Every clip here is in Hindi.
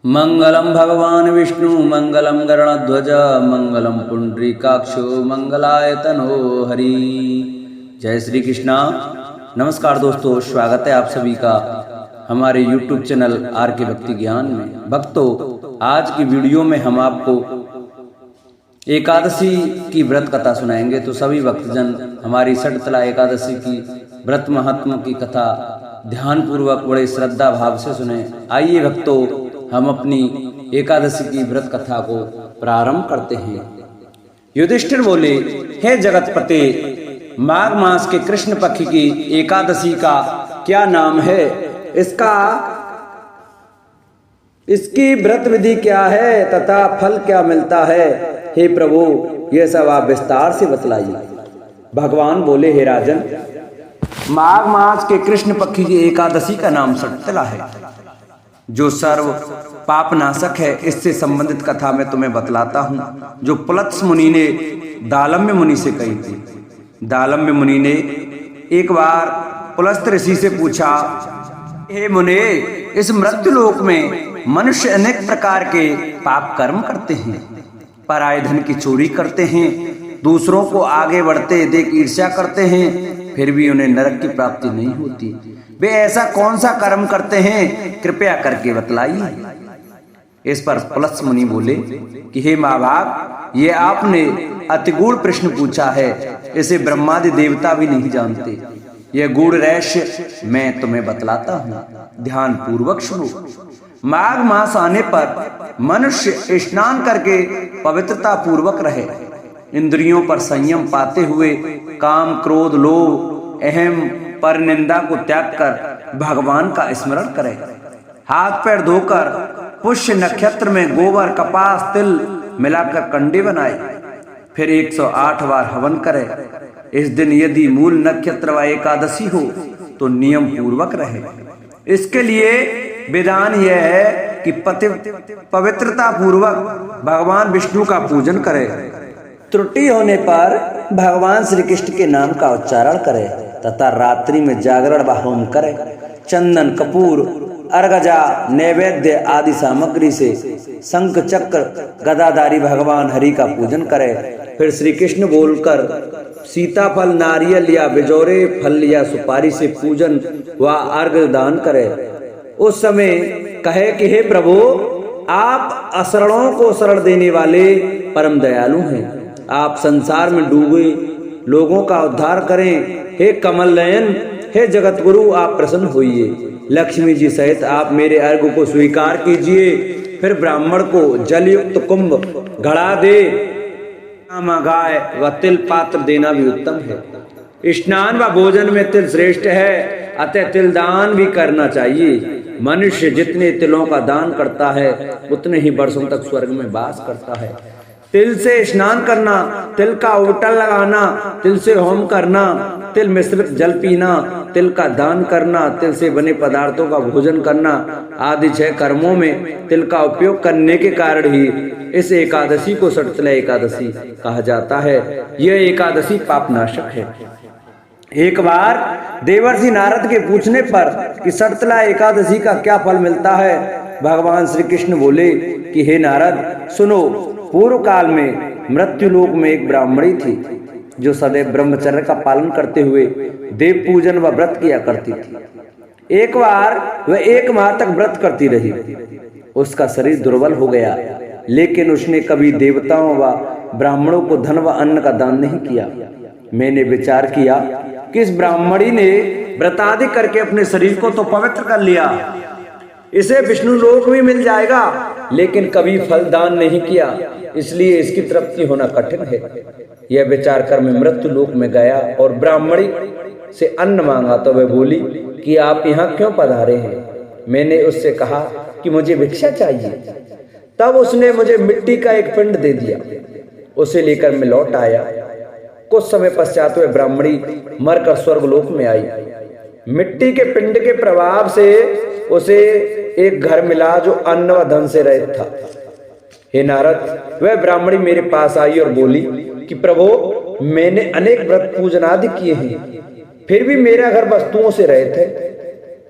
मंगलम भगवान विष्णु मंगलम गरुड़ध्वज मंगलम पुंडरीकाक्षो मंगलायतनो हरि। जय श्री कृष्णा। नमस्कार दोस्तों, स्वागत है आप सभी का हमारे YouTube चैनल आर के भक्ति ज्ञान में। भक्तों, आज की वीडियो में हम आपको एकादशी की व्रत कथा सुनाएंगे। तो सभी भक्तजन हमारी षटतला एकादशी की व्रत महात्मा की कथा ध्यान पूर्वक बड़े श्रद्धा भाव से सुने। आइए भक्तों, हम अपनी एकादशी की व्रत कथा को प्रारंभ करते हैं। युधिष्ठिर बोले, हे जगतपते, माघ मास के कृष्ण पक्ष की एकादशी का क्या नाम है? इसकी व्रत विधि क्या है तथा फल क्या मिलता है? हे प्रभु, यह सब आप विस्तार से बतलाइए। भगवान बोले, हे राजन, माघ मास के कृष्ण पक्ष की एकादशी का नाम षटतला है, जो सर्व पापनाशक है। इससे संबंधित कथा मैं तुम्हें बतलाता हूँ, जो पुलत्स मुनि ने दालम्य मुनि से कही थी। दालम्य मुनि ने एक बार पुलस्त ऋषि से पूछा, हे मुने, इस मृत्युलोक में मनुष्य अनेक प्रकार के पाप कर्म करते हैं, पराये धन की चोरी करते हैं, दूसरों को आगे बढ़ते देख ईर्ष्या करते हैं, फिर भी उन्हें नरक की प्राप्ति नहीं होती। वे ऐसा कौन सा कर्म करते हैं, कृपया करके बतलाइए। इस पर पुलत्स मुनि बोले कि हे महाभाग, ये आपने अतिगूढ़ प्रश्न पूछा है, इसे ब्रह्मादि देवता भी नहीं जानते। यह गूढ़ रहस्य मैं तुम्हें बतलाता हूँ, ध्यान पूर्वक सुनो। माघ मास आने पर मनुष्य स्नान करके पवित्रता पूर्वक रहे, इंद्रियों पर संयम पाते हुए काम, क्रोध, लोभ, अहम पर निंदा को त्याग कर भगवान का स्मरण करे। हाथ पैर धोकर पुष्य नक्षत्र में गोबर, कपास, तिल मिलाकर कंडे बनाए, फिर 108 बार हवन करे। इस दिन यदि मूल नक्षत्र व एकादशी हो तो नियम पूर्वक रहे। इसके लिए विधान यह है कि पवित्रता पूर्वक भगवान विष्णु का पूजन करे। त्रुटि होने पर भगवान श्री कृष्ण के नाम का उच्चारण करे तथा रात्रि में जागरण व होम करे। चंदन, कपूर, अर्गजा, नैवेद्य आदि सामग्री से शंख, चक्र, गदाधारी भगवान हरि का पूजन करे। फिर श्री कृष्ण बोलकर सीताफल, नारियल या बिजौरे फल या सुपारी से पूजन व अर्घ दान करे। उस समय कहे कि हे प्रभु, आप अशरणों को शरण देने वाले परम दयालु हैं। आप संसार में डूबे लोगों का उद्धार करें। हे कमल नयन, हे जगत गुरु, आप प्रसन्न होइए। लक्ष्मी जी सहित आप मेरे अर्घ को स्वीकार कीजिए। फिर ब्राह्मण को जलयुक्त कुंभ घड़ा दे, गाय व तिल पात्र देना भी उत्तम है। स्नान व भोजन में तिल श्रेष्ठ है, अतः तिल दान भी करना चाहिए। मनुष्य जितने तिलों का दान करता है उतने ही वर्षों तक स्वर्ग में वास करता है। तिल से स्नान करना, तिल का उबटन लगाना, तिल से होम करना, तिल मिश्रित जल पीना, तिल का दान करना, तिल से बने पदार्थों का भोजन करना आदि 6 कर्मों में तिल का उपयोग करने के कारण ही इस एकादशी को षटतला एकादशी कहा जाता है। यह एकादशी पापनाशक है। एक बार देवर्षि नारद के पूछने पर कि षटतला एकादशी का क्या फल मिलता है, भगवान श्री कृष्ण बोले कि हे नारद, सुनो। पूर्व काल में मृत्युलोक में एक ब्राह्मणी थी, जो सदैव ब्रह्मचर्य का पालन करते हुए देव पूजन व व्रत किया करती थी। एक बार वह 1 माह तक व्रत करती रही। उसका शरीर दुर्बल हो गया, लेकिन उसने कभी देवताओं व ब्राह्मणों को धन व अन्न का दान नहीं किया। मैंने विचार किया कि इस ब्राह्मणी ने व्रतादि करके अपने शरीर को तो पवित्र कर लिया, इसे विष्णु लोक भी मिल जाएगा, लेकिन कभी फल दान नहीं किया, इसलिए इसकी तृप्ति होना कठिन है। यह विचार कर मैं मृत्यु लोक में गया और ब्राह्मणी से अन्न मांगा तो वह बोली कि आप यहाँ क्यों पधारे हैं? मैंने उससे कहा कि मुझे भिक्षा चाहिए। तब उसने मुझे मिट्टी का एक पिंड दे दिया। उसे लेकर मैं लौट आया। कुछ समय पश्चात वह ब्राह्मणी मरकर स्वर्ग लोक में आई। मिट्टी के पिंड के प्रभाव से उसे एक घर मिला जो अन्न व धन से रहित था। हे नारद, वह ब्राह्मणी मेरे पास आई और बोली कि प्रभु, मैंने अनेक व्रत पूजन आदि किए हैं, फिर भी मेरा घर वस्तुओं से रहित है।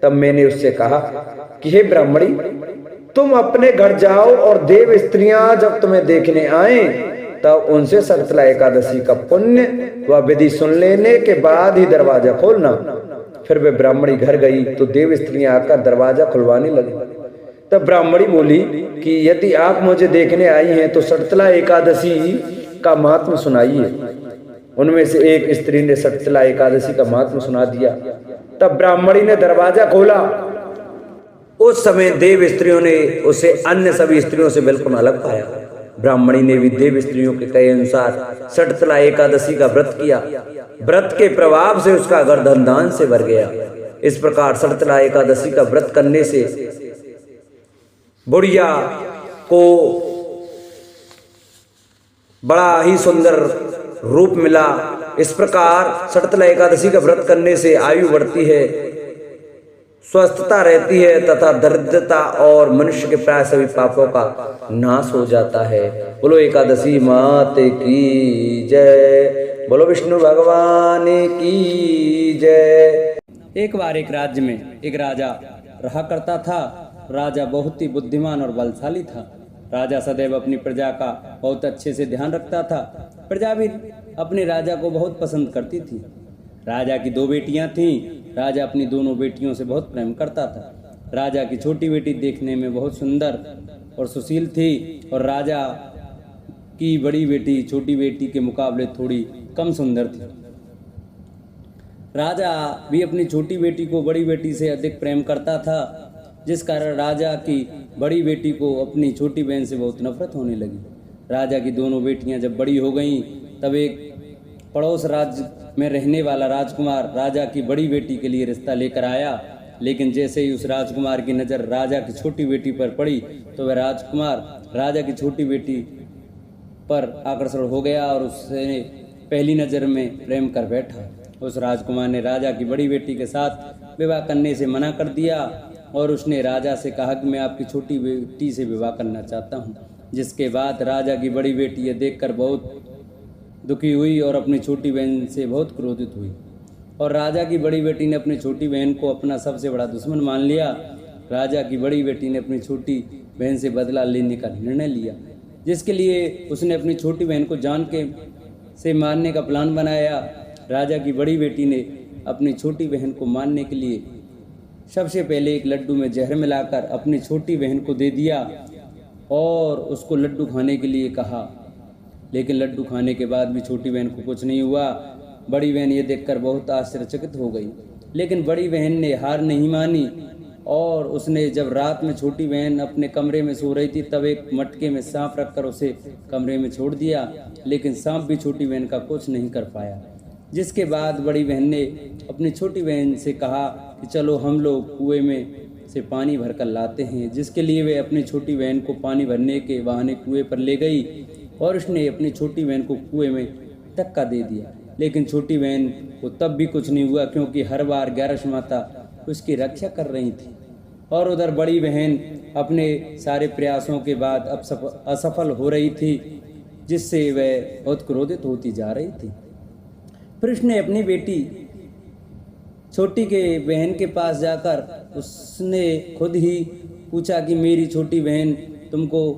तब मैंने उससे कहा कि हे ब्राह्मणी, तुम अपने घर जाओ और देव स्त्रियां जब तुम्हें देखने आए तब उनसे शर्तला एकादशी का पुण्य व विधि सुन लेने के बाद ही दरवाजा खोलना। फिर वे ब्राह्मणी घर गई तो देव स्त्रियां आकर दरवाजा खुलवाने लगी। तब ब्राह्मणी बोली कि यदि आप मुझे देखने आई हैं तो शर्तला एकादशी का महात्म सुनाइए। उनमें से एक स्त्री ने शर्तला एकादशी का महात्म सुना दिया। तब ब्राह्मणी ने दरवाजा खोला। उस समय देव स्त्रियों ने उसे अन्य सभी स्त्रियों से बिल्कुल अलग पाया। ब्राह्मणी ने भी देव स्त्रियों के कहे अनुसार शर्तला एकादशी का व्रत किया। व्रत के प्रभाव से उसका घर धन दान से भर गया। इस प्रकार शर्तला एकादशी का व्रत करने से बुढ़िया को बड़ा ही सुंदर रूप मिला। इस प्रकार शर्तला एकादशी का व्रत करने से आयु बढ़ती है, स्वस्थता रहती है तथा दरिद्रता और मनुष्य के प्राय सभी पापों का नाश हो जाता है। बोलो एकादशी मात की जय। बोलो विष्णु भगवान की जय। एक बार एक राज्य में एक राजा रहा करता था। राजा बहुत ही बुद्धिमान और बलशाली था। राजा सदैव अपनी प्रजा का बहुत अच्छे से ध्यान रखता था। प्रजा भी अपने राजा को बहुत पसंद करती थी। राजा की 2 बेटियां थीं। राजा अपनी दोनों बेटियों से बहुत प्रेम करता था। राजा की छोटी बेटी देखने में बहुत सुंदर और सुशील थी और राजा की बड़ी बेटी छोटी बेटी के मुकाबले थोड़ी कम सुंदर थी। राजा भी अपनी छोटी बेटी को बड़ी बेटी से अधिक प्रेम करता था, जिस कारण राजा की बड़ी बेटी को अपनी छोटी बहन से बहुत नफरत होने लगी। राजा की दोनों बेटियां जब बड़ी हो गईं तब एक पड़ोस राज्य में रहने वाला राजकुमार राजा की बड़ी बेटी के लिए रिश्ता लेकर आया। लेकिन जैसे ही उस राजकुमार की नज़र राजा की छोटी बेटी पर पड़ी तो वह राजकुमार राजा की छोटी बेटी पर आकर्षण हो गया और उससे पहली नज़र में प्रेम कर बैठा। उस राजकुमार ने राजा की बड़ी बेटी के साथ विवाह करने से मना कर दिया और उसने राजा से कहा कि मैं आपकी छोटी बेटी से विवाह करना चाहता हूँ। जिसके बाद राजा की बड़ी बेटी ये देखकर बहुत दुखी हुई और अपनी छोटी बहन से बहुत क्रोधित हुई और राजा की बड़ी बेटी ने अपनी छोटी बहन को अपना सबसे बड़ा दुश्मन मान लिया। राजा की बड़ी बेटी ने अपनी छोटी बहन से बदला लेने का निर्णय लिया, जिसके लिए उसने अपनी छोटी बहन को जान के से मारने का प्लान बनाया। राजा की बड़ी बेटी ने अपनी छोटी बहन को मारने के लिए सबसे पहले एक लड्डू में जहर मिलाकर अपनी छोटी बहन को दे दिया और उसको लड्डू खाने के लिए कहा। लेकिन लड्डू खाने के बाद भी छोटी बहन को कुछ नहीं हुआ। बड़ी बहन ये देखकर बहुत आश्चर्यचकित हो गई, लेकिन बड़ी बहन ने हार नहीं मानी और उसने जब रात में छोटी बहन अपने कमरे में सो रही थी तब एक मटके में सांप रखकर उसे कमरे में छोड़ दिया। लेकिन सांप भी छोटी बहन का कुछ नहीं कर पाया। जिसके बाद बड़ी बहन ने अपनी छोटी बहन से कहा कि चलो हम लोग कुएं में से पानी भरकर लाते हैं, जिसके लिए वे अपनी छोटी बहन को पानी भरने के बहाने कुएं पर ले गई और उसने अपनी छोटी बहन को कुएं में धक्का दे दिया। लेकिन छोटी बहन को तब भी कुछ नहीं हुआ, क्योंकि हर बार ग्यारस माता उसकी रक्षा कर रही थी। और उधर बड़ी बहन अपने सारे प्रयासों के बाद अब असफल हो रही थी, जिससे वह बहुत क्रोधित होती जा रही थी। फिर उसने अपनी बेटी छोटी के बहन के पास जाकर उसने खुद ही पूछा कि मेरी छोटी बहन, तुमको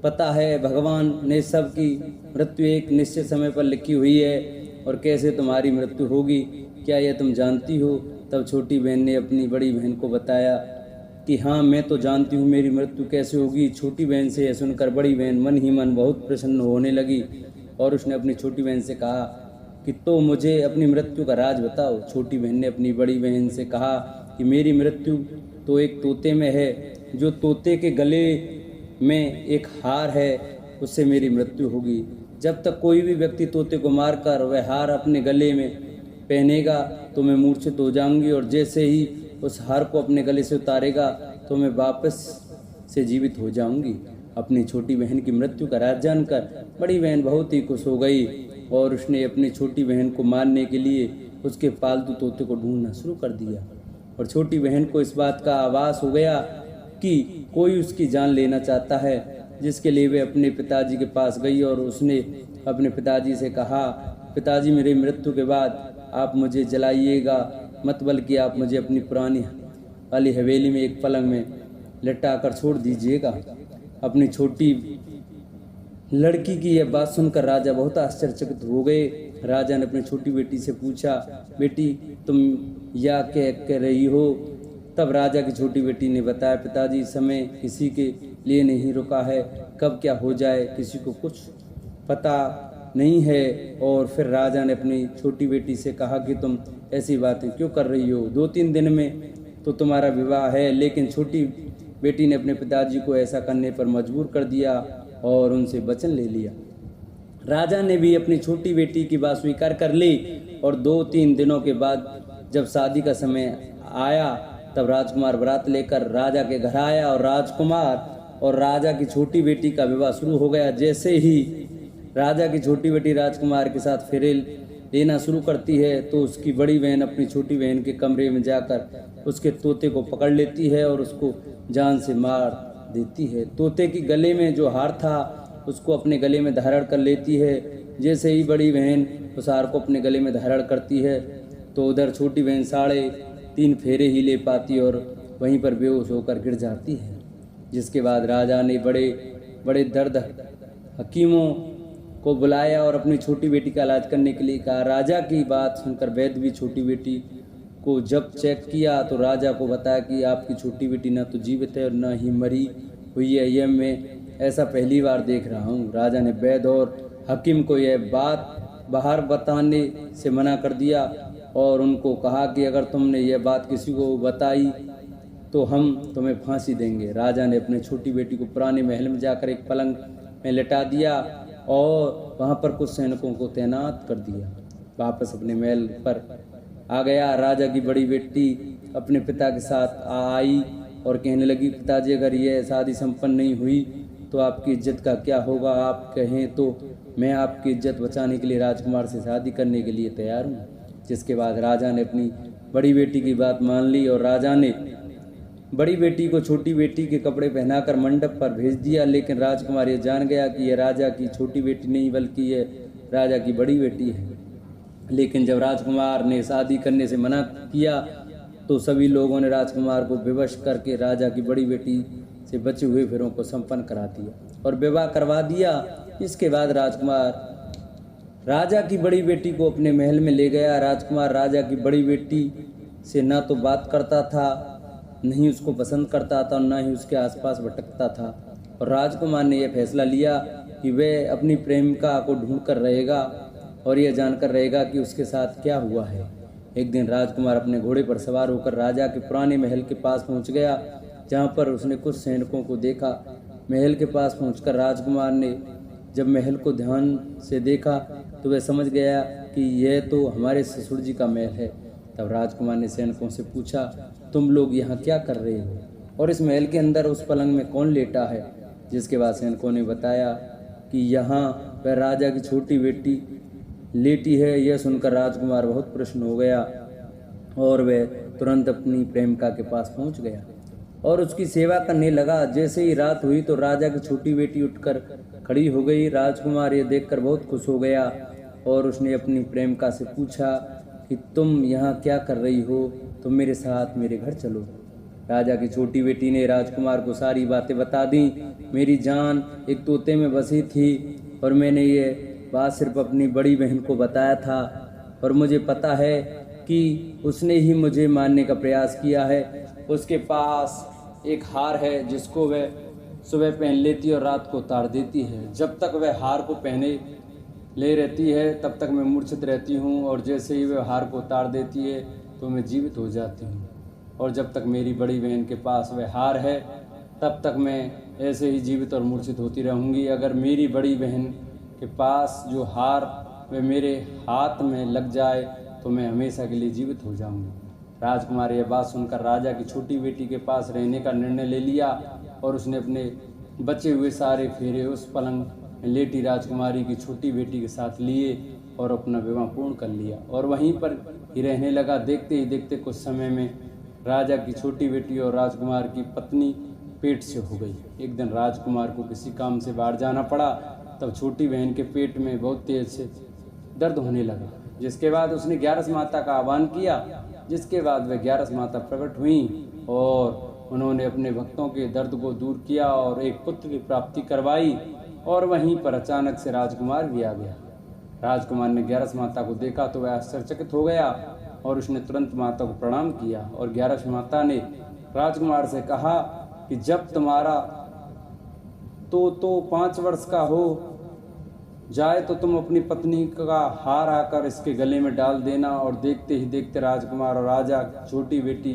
पता है भगवान ने सबकी मृत्यु एक निश्चित समय पर लिखी हुई है और कैसे तुम्हारी मृत्यु होगी, क्या यह तुम जानती हो? तब छोटी बहन ने अपनी बड़ी बहन को बताया कि हाँ, मैं तो जानती हूँ मेरी मृत्यु कैसे होगी। छोटी बहन से यह सुनकर बड़ी बहन मन ही मन बहुत प्रसन्न होने लगी और उसने अपनी छोटी बहन से कहा कि तो मुझे अपनी मृत्यु का राज बताओ। छोटी बहन ने अपनी बड़ी बहन से कहा कि मेरी मृत्यु तो एक तोते में है, जो तोते के गले में एक हार है, उससे मेरी मृत्यु होगी। जब तक कोई भी व्यक्ति तोते को मारकर वह हार अपने गले में पहनेगा तो मैं मूर्छित हो जाऊंगी, और जैसे ही उस हार को अपने गले से उतारेगा तो मैं वापस से जीवित हो जाऊंगी। अपनी छोटी बहन की मृत्यु का राज जानकर बड़ी बहन बहुत ही खुश हो गई और उसने अपनी छोटी बहन को मारने के लिए उसके पालतू तोते को ढूंढना शुरू कर दिया। और छोटी बहन को इस बात का आभास हो गया कि कोई उसकी जान लेना चाहता है, जिसके लिए वे अपने पिताजी के पास गई और उसने अपने पिताजी से कहा, पिताजी मेरी मृत्यु के बाद आप मुझे जलाइएगा मत, बल्कि आप मुझे अपनी पुरानी वाली हवेली में एक पलंग में लटा कर छोड़ दीजिएगा। अपनी छोटी लड़की की यह बात सुनकर राजा बहुत आश्चर्यचकित हो गए। राजा ने अपनी छोटी बेटी से पूछा, बेटी तुम या क्या कह रही हो? तब राजा की छोटी बेटी ने बताया, पिताजी समय किसी के लिए नहीं रुका है, कब क्या हो जाए किसी को कुछ पता नहीं है। और फिर राजा ने अपनी छोटी बेटी से कहा कि तुम ऐसी बातें क्यों कर रही हो? 2-3 दिन में तो तुम्हारा विवाह है। लेकिन छोटी बेटी ने अपने पिताजी को ऐसा करने पर मजबूर कर दिया और उनसे वचन ले लिया। राजा ने भी अपनी छोटी बेटी की बात स्वीकार कर ली और 2-3 दिनों के बाद जब शादी का समय आया तब राजकुमार बारात लेकर राजा के घर आया और राजकुमार और राजा की छोटी बेटी का विवाह शुरू हो गया। जैसे ही राजा की छोटी बेटी राजकुमार के साथ फेरे लेना शुरू करती है तो उसकी बड़ी बहन अपनी छोटी बहन के कमरे में जाकर उसके तोते को पकड़ लेती है और उसको जान से मार देती है। तोते की गले में जो हार था उसको अपने गले में धारण कर लेती है। जैसे ही बड़ी बहन उस हार को अपने गले में धारण करती है तो उधर छोटी बहन 3.5 फेरे ही ले पाती और वहीं पर बेहोश होकर गिर जाती है। जिसके बाद राजा ने बड़े बड़े दर्द हकीमों को बुलाया और अपनी छोटी बेटी का इलाज करने के लिए कहा। राजा की बात सुनकर वैद्य भी छोटी बेटी को जब चेक किया तो राजा को बताया कि आपकी छोटी बेटी न तो जीवित है और न ही मरी हुई है, यह मैं ऐसा पहली बार देख रहा हूँ। राजा ने वैद्य और हकीम को यह बात बाहर बताने से मना कर दिया और उनको कहा कि अगर तुमने यह बात किसी को बताई तो हम तुम्हें फांसी देंगे। राजा ने अपनी छोटी बेटी को पुराने महल में जाकर एक पलंग में लेटा दिया और वहाँ पर कुछ सैनिकों को तैनात कर दिया। वापस अपने महल पर आ गया। राजा की बड़ी बेटी अपने पिता के साथ आई और कहने लगी, पिताजी अगर यह शादी संपन्न नहीं हुई तो आपकी इज्जत का क्या होगा? आप कहें तो मैं आपकी इज्जत बचाने के लिए राजकुमार से शादी करने के लिए तैयार हूँ। जिसके बाद राजा ने अपनी बड़ी बेटी की बात मान ली और राजा ने बड़ी बेटी को छोटी बेटी के कपड़े पहनाकर मंडप पर भेज दिया। लेकिन राजकुमार ये जान गया कि यह राजा की छोटी बेटी नहीं बल्कि यह राजा की बड़ी बेटी है। लेकिन जब राजकुमार ने शादी करने से मना किया तो सभी लोगों ने राजकुमार को विवश करके राजा की बड़ी बेटी से बचे हुए फेरों को संपन्न करा दिया और विवाह करवा दिया। इसके बाद राजकुमार राजा की बड़ी बेटी को अपने महल में ले गया। राजकुमार राजा की बड़ी बेटी से न तो बात करता था, नहीं उसको पसंद करता था और न ही उसके आसपास भटकता था। और राजकुमार ने यह फैसला लिया कि वह अपनी प्रेमिका को ढूंढ कर रहेगा और यह जानकर रहेगा कि उसके साथ क्या हुआ है। एक दिन राजकुमार अपने घोड़े पर सवार होकर राजा के पुराने महल के पास पहुंच गया, जहां पर उसने कुछ सैनिकों को देखा। महल के पास पहुंचकर राजकुमार ने जब महल को ध्यान से देखा तो वह समझ गया कि यह तो हमारे ससुर जी का महल है। तब राजकुमार ने सैनिकों से पूछा, तुम लोग यहाँ क्या कर रहे हो और इस महल के अंदर उस पलंग में कौन लेटा है? जिसके बाद सैनिकों ने बताया कि यहाँ वह राजा की छोटी बेटी लेटी है। यह सुनकर राजकुमार बहुत प्रसन्न हो गया और वह तुरंत अपनी प्रेमिका के पास पहुंच गया और उसकी सेवा करने लगा। जैसे ही रात हुई तो राजा की छोटी बेटी उठकर खड़ी हो गई। राजकुमार ये देखकर बहुत खुश हो गया और उसने अपनी प्रेमिका से पूछा कि तुम यहाँ क्या कर रही हो? तुम मेरे साथ मेरे घर चलो। राजा की छोटी बेटी ने राजकुमार को सारी बातें बता दी। मेरी जान एक तोते में बसी थी और मैंने ये बात सिर्फ अपनी बड़ी बहन को बताया था और मुझे पता है कि उसने ही मुझे मारने का प्रयास किया है। उसके पास एक हार है जिसको वह सुबह पहन लेती है और रात को उतार देती है। जब तक वह हार को पहने ले रहती है तब तक मैं मूर्छित रहती हूँ और जैसे ही वह हार को उतार देती है तो मैं जीवित हो जाती हूँ। और जब तक मेरी बड़ी बहन के पास वह हार है तब तक मैं ऐसे ही जीवित और मूर्छित होती रहूँगी। अगर मेरी बड़ी बहन के पास जो हार वह मेरे हाथ में लग जाए तो मैं हमेशा के लिए जीवित हो जाऊँगी। राजकुमार यह बात सुनकर राजा की छोटी बेटी के पास रहने का निर्णय ले लिया और उसने अपने बचे हुए सारे फेरे उस पलंग में लेटी राजकुमारी की छोटी बेटी के साथ लिए और अपना विवाह पूर्ण कर लिया और वहीं पर ही रहने लगा। देखते ही देखते कुछ समय में राजा की छोटी बेटी और राजकुमार की पत्नी पेट से हो गई। एक दिन राजकुमार को किसी काम से बाहर जाना पड़ा, तब छोटी बहन के पेट में बहुत तेज से दर्द होने लगा। जिसके बाद उसने 11 माता का आह्वान किया, जिसके बाद वह 11 माता प्रकट हुई और उन्होंने अपने भक्तों के दर्द को दूर किया और एक पुत्र की प्राप्ति करवाई। और वहीं पर अचानक से राजकुमार भी आ गया। राजकुमार ने ग्यारस माता को देखा तो वह आश्चर्यचकित हो गया और उसने तुरंत माता को प्रणाम किया। और ग्यारस माता ने राजकुमार से कहा कि जब तुम्हारा तो 5 वर्ष का हो जाए तो तुम अपनी पत्नी का हार आकर इसके गले में डाल देना। और देखते ही देखते राजकुमार और राजा छोटी बेटी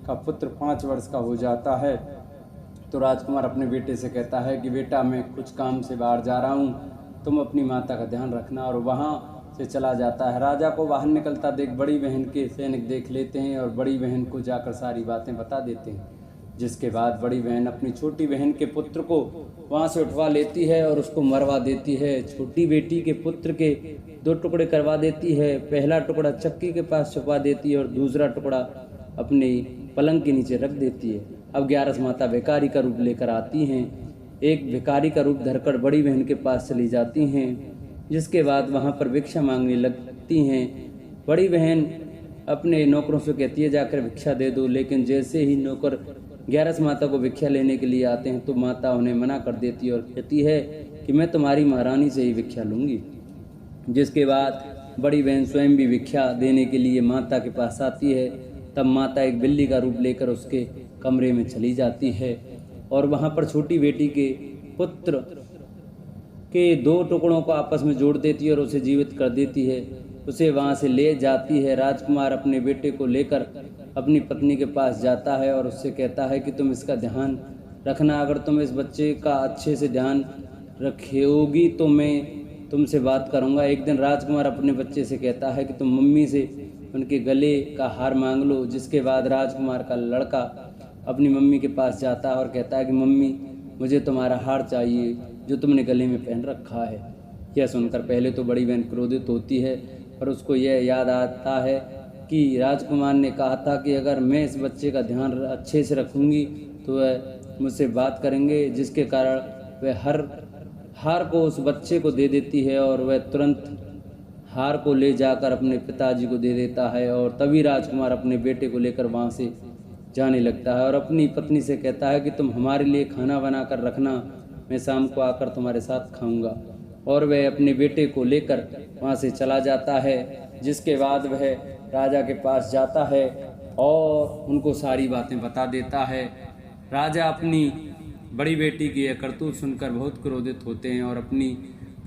का पुत्र 5 वर्ष का हो जाता है। तो राजकुमार अपने बेटे से कहता है कि बेटा, मैं कुछ काम से बाहर जा रहा हूँ, तुम अपनी माता का ध्यान रखना। और वहाँ से चला जाता है। राजा को बाहर निकलता देख बड़ी बहन के सैनिक देख लेते हैं और बड़ी बहन को जाकर सारी बातें बता देते हैं। जिसके बाद बड़ी बहन अपनी छोटी बहन के पुत्र को वहाँ से उठवा लेती है और उसको मरवा देती है। छोटी बेटी के पुत्र के 2 टुकड़े करवा देती है। पहला टुकड़ा चक्की के पास छुपा देती है और दूसरा टुकड़ा अपने पलंग के नीचे रख देती है। अब ग्यारस माता भिखारी का रूप लेकर आती हैं। एक भिखारी का रूप धरकर बड़ी बहन के पास चली जाती हैं। जिसके बाद वहाँ पर भिक्षा मांगने लगती हैं। बड़ी बहन अपने नौकरों से कहती है जाकर भिक्षा दे दो, लेकिन जैसे ही नौकर ग्यारस माता को भिक्षा लेने के लिए आते हैं तो माता उन्हें मना कर देती है और कहती है कि मैं तुम्हारी महारानी से ही भिक्षा लूँगी। जिसके बाद बड़ी बहन स्वयं भी भिक्षा देने के लिए माता के पास आती है। तब माता एक बिल्ली का रूप लेकर उसके कमरे में चली जाती है और वहाँ पर छोटी बेटी के पुत्र के 2 टुकड़ों को आपस में जोड़ देती है और उसे जीवित कर देती है। उसे वहाँ से ले जाती है। राजकुमार अपने बेटे को लेकर अपनी पत्नी के पास जाता है और उससे कहता है कि तुम इसका ध्यान रखना। अगर तुम इस बच्चे का अच्छे से ध्यान रखोगी तो मैं तुमसे बात करूँगा। एक दिन राजकुमार अपने बच्चे से कहता है कि तुम मम्मी से उनके गले का हार मांग लो। जिसके बाद राजकुमार का लड़का अपनी मम्मी के पास जाता है और कहता है कि मम्मी, मुझे तुम्हारा हार चाहिए जो तुमने गले में पहन रखा है। यह सुनकर पहले तो बड़ी बहन क्रोधित होती है और उसको यह याद आता है कि राजकुमार ने कहा था कि अगर मैं इस बच्चे का ध्यान अच्छे से रखूंगी तो वह मुझसे बात करेंगे। जिसके कारण वह हार को उस बच्चे को दे देती है और वह तुरंत हार को ले जाकर अपने पिताजी को दे देता है। और तभी राजकुमार अपने बेटे को लेकर वहाँ से जाने लगता है और अपनी पत्नी से कहता है कि तुम हमारे लिए खाना बना कर रखना, मैं शाम को आकर तुम्हारे साथ खाऊंगा। और वह अपने बेटे को लेकर वहाँ से चला जाता है। जिसके बाद वह राजा के पास जाता है और उनको सारी बातें बता देता है। राजा अपनी बड़ी बेटी की यह करतूत सुनकर बहुत क्रोधित होते हैं और अपनी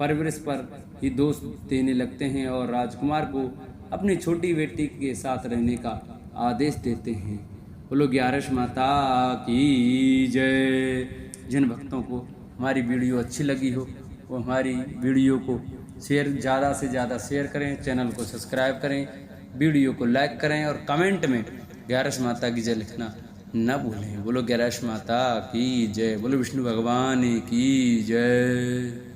परवरिश पर ही दोष देने लगते हैं और राजकुमार को अपनी छोटी बेटी के साथ रहने का आदेश देते हैं। बोलो ग्यारस माता की जय। जिन भक्तों को हमारी वीडियो अच्छी लगी हो वो हमारी वीडियो को ज़्यादा से ज़्यादा शेयर करें, चैनल को सब्सक्राइब करें, वीडियो को लाइक करें और कमेंट में ग्यारस माता की जय लिखना न भूलें। बोलो ग्यारस माता की जय। बोलो विष्णु भगवान की जय।